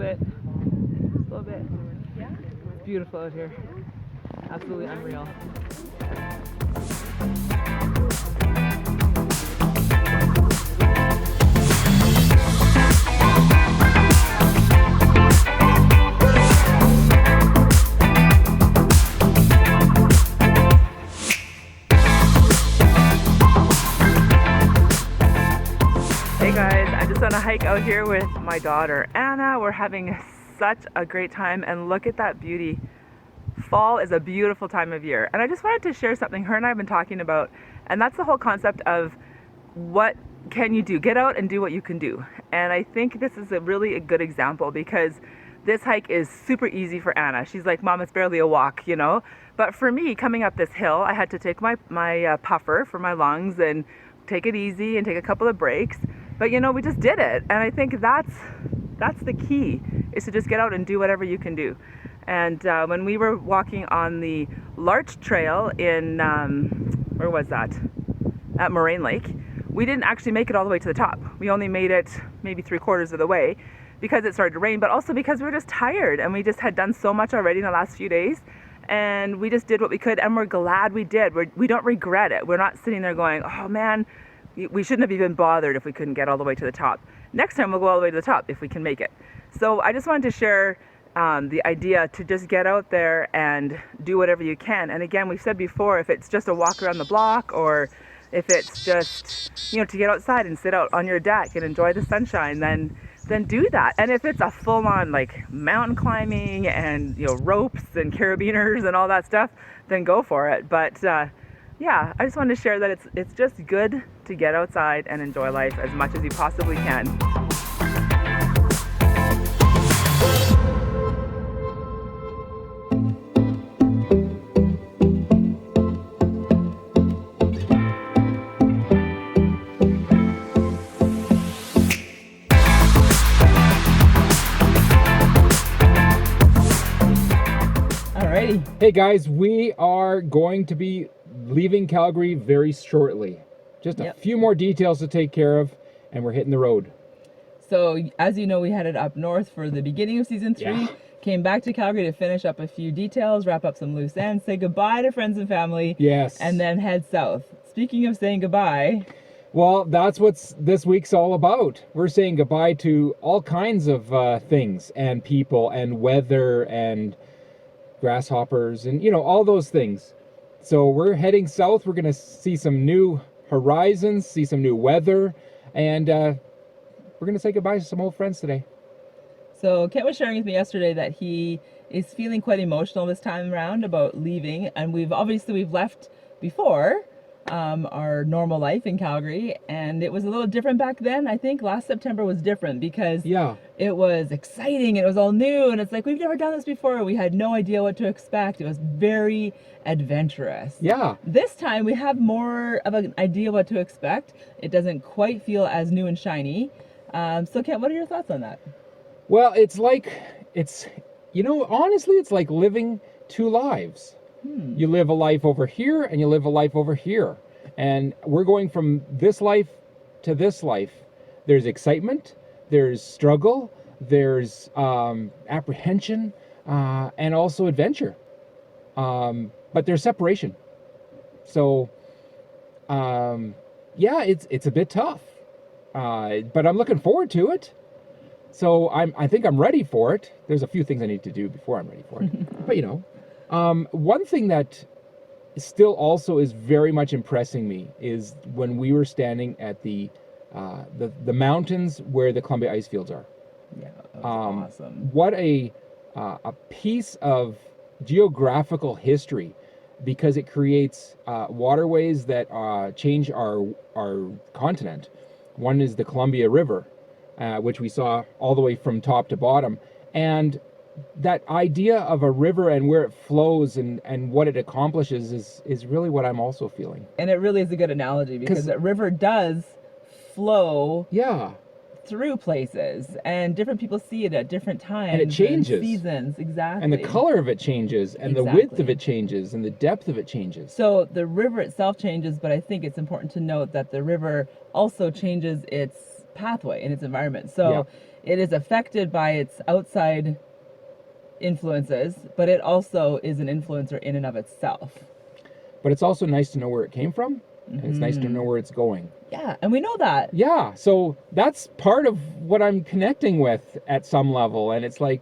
bit. Just a little bit. It's beautiful out here. Absolutely unreal. Hey guys, I'm just on a hike out here with my daughter Anna. We're having such a great time, and look at that beauty. Fall is a beautiful time of year, and I just wanted to share something her and I have been talking about, and that's the whole concept of what can you do? Get out and do what you can do. And I think this is a really good example because this hike is super easy for Anna. She's like, Mom, it's barely a walk, you know? But for me, coming up this hill, I had to take my puffer for my lungs and take it easy and take a couple of breaks. But you know, we just did it. And I think that's the key, is to just get out and do whatever you can do. And when we were walking on the Larch Trail in, where was that? At Moraine Lake, we didn't actually make it all the way to the top. We only made it maybe 3/4 of the way because it started to rain, but also because we were just tired and we just had done so much already in the last few days. And we just did what we could, and we're glad we did. We don't regret it. We're not sitting there going, oh man, we shouldn't have even bothered if we couldn't get all the way to the top. Next time we'll go all the way to the top if we can make it. So I just wanted to share the idea to just get out there and do whatever you can. And again, we've said before, if it's just a walk around the block, or if it's just, you know, to get outside and sit out on your deck and enjoy the sunshine, then do that. And if it's a full-on like mountain climbing and, you know, ropes and carabiners and all that stuff, then go for it. But yeah, I just wanted to share that it's just good to get outside and enjoy life as much as you possibly can. Alrighty. Hey guys, we are going to be leaving Calgary very shortly. Just a few more details to take care of, and we're hitting the road. So, as you know, we headed up north for the beginning of season 3, came back to Calgary to finish up a few details, wrap up some loose ends, say goodbye to friends and family, and then head south. Speaking of saying goodbye, well, that's what this week's all about. We're saying goodbye to all kinds of things and people and weather and grasshoppers and, you know, all those things. So we're heading south. We're going to see some new horizons, see some new weather, and we're going to say goodbye to some old friends today. So Kent was sharing with me yesterday that he is feeling quite emotional this time around about leaving, and we've left before our normal life in Calgary, and it was a little different back then. I think last September was different because it was exciting, it was all new, and it's like, we've never done this before. We had no idea what to expect. It was very adventurous. This time we have more of an idea what to expect. It doesn't quite feel as new and shiny. So Kent, what are your thoughts on that? Well, you know, honestly, it's like living two lives. You live a life over here and you live a life over here. And we're going from this life to this life. There's excitement, there's struggle, there's apprehension, and also adventure. But there's separation. So, yeah, it's a bit tough. But I'm looking forward to it. So I think I'm ready for it. There's a few things I need to do before I'm ready for it. But you know. One thing that still also is very much impressing me is when we were standing at the mountains where the Columbia ice fields are. Yeah, that was awesome. What a piece of geographical history, because it creates waterways that change our continent. One is the Columbia River, which we saw all the way from top to bottom, and that idea of a river and where it flows and what it accomplishes is really what I'm also feeling. And it really is a good analogy, because that river does flow through places, and different people see it at different times. And it changes. And seasons, exactly. And the color of it changes, and the width of it changes, and the depth of it changes. So the river itself changes, but I think it's important to note that the river also changes its pathway in its environment. So it is affected by its outside influences, but it also is an influencer in and of itself. But it's also nice to know where it came from, and it's nice to know where it's going. Yeah, and we know that. Yeah, so that's part of what I'm connecting with at some level, and it's like,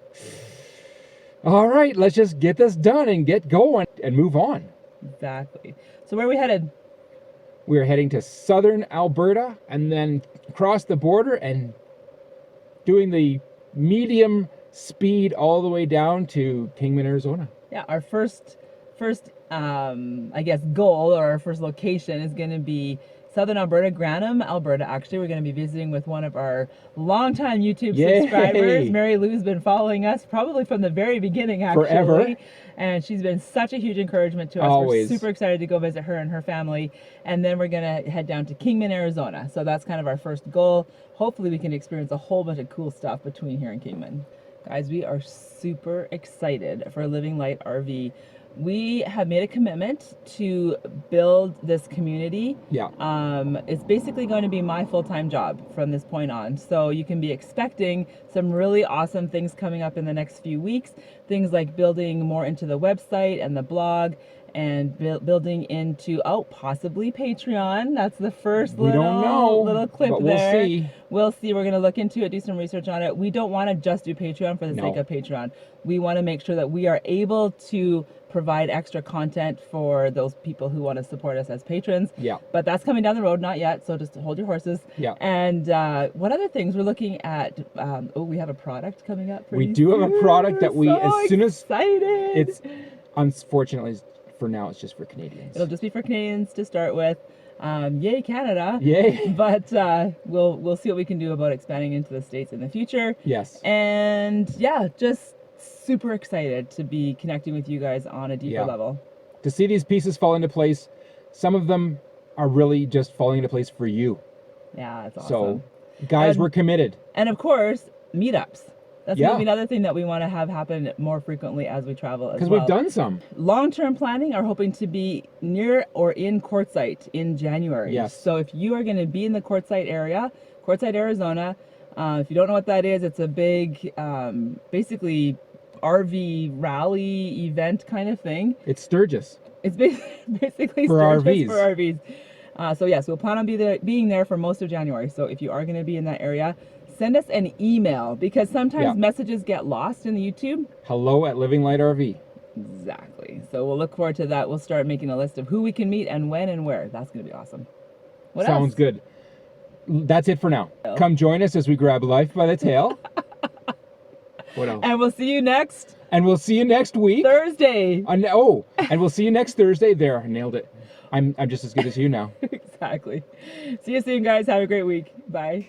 all right, let's just get this done and get going and move on. Exactly. So where are we headed? We're heading to southern Alberta and then across the border and doing the medium speed all the way down to Kingman, Arizona. Yeah, our first I guess goal, or our first location, is going to be southern Alberta, Granham, Alberta. Actually, we're going to be visiting with one of our longtime YouTube subscribers. Mary Lou's been following us probably from the very beginning, actually. Forever. And she's been such a huge encouragement to us. Always. We're super excited to go visit her and her family. And then we're going to head down to Kingman, Arizona. So that's kind of our first goal. Hopefully we can experience a whole bunch of cool stuff between here and Kingman. Guys, we are super excited for Living Light RV. We have made a commitment to build this community. Yeah. It's basically going to be my full-time job from this point on. So you can be expecting some really awesome things coming up in the next few weeks. Things like building more into the website and the blog, and building into, possibly Patreon. That's the first little clip but there. We'll see. We'll see. We're going to look into it, do some research on it. We don't want to just do Patreon for the sake of Patreon. We want to make sure that we are able to provide extra content for those people who want to support us as patrons. Yeah. But that's coming down the road, not yet. So just hold your horses. Yeah. And what other things we're looking at? We have a product coming up. We do have a product that we, as soon as it's, unfortunately, for now, it's just for Canadians. It'll just be for Canadians to start with. Yay, Canada. Yay. But we'll see what we can do about expanding into the States in the future. Yes. And yeah, just super excited to be connecting with you guys on a deeper level. To see these pieces fall into place, some of them are really just falling into place for you. Yeah, that's awesome. So, guys, we're committed. And of course, meetups. That's going to be another thing that we want to have happen more frequently as we travel as well. Because we've done some. Long-term planning are hoping to be near or in Quartzsite in January. Yes. So if you are going to be in the Quartzsite area, Quartzsite, Arizona, if you don't know what that is, it's a big, basically RV rally event kind of thing. It's Sturgis. It's basically for Sturgis RVs. for RVs. So yes, we'll plan on being there for most of January. So if you are going to be in that area, send us an email, because sometimes messages get lost in the YouTube. hello@LivingLightRV. Exactly. So we'll look forward to that. We'll start making a list of who we can meet and when and where. That's going to be awesome. What Sounds else? good. That's it for now. Come join us as we grab life by the tail. What else? And we'll see you next. And we'll see you next week. Thursday. And we'll see you next Thursday. There, I nailed it. I'm just as good as you now. Exactly. See you soon, guys. Have a great week. Bye.